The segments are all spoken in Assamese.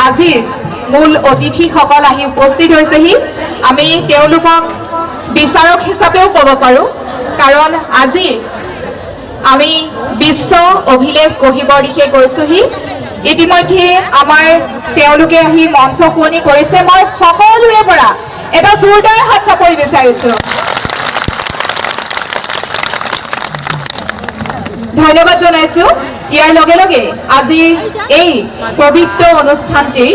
আজিৰ মূল অতিথিসকল আহি উপস্থিত হৈছেহি। আমি তেওঁলোকক বিচাৰক হিচাপেও ক'ব পাৰোঁ, কাৰণ আজি আমি বিশ্ব অভিলেখ গঢ়িবৰ দিশে গৈছোহি। ইতিমধ্যে আমাৰ তেওঁলোকে আহি মঞ্চ শুৱনি কৰিছে। মই সকলোৰে পৰা এটা জোৰদাৰ হাত চাপৰি বিচাৰিছোঁ। ধন্যবাদ জনাইছোঁ। ইয়াৰ লগে লগে আজিৰ এই পবিত্ৰ অনুষ্ঠানটিৰ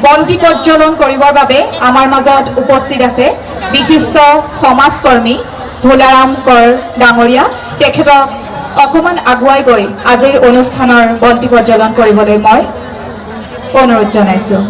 বন্তি প্ৰজ্বলন কৰিবৰ বাবে আমাৰ মাজত উপস্থিত আছে বিশিষ্ট সমাজকৰ্মী ভোলাৰাম কৰ ডাঙৰীয়া। তেখেতক অকণমান আগুৱাই গৈ আজিৰ অনুষ্ঠানৰ বন্তি প্ৰজ্বলন কৰিবলৈ মই অনুৰোধ জনাইছোঁ।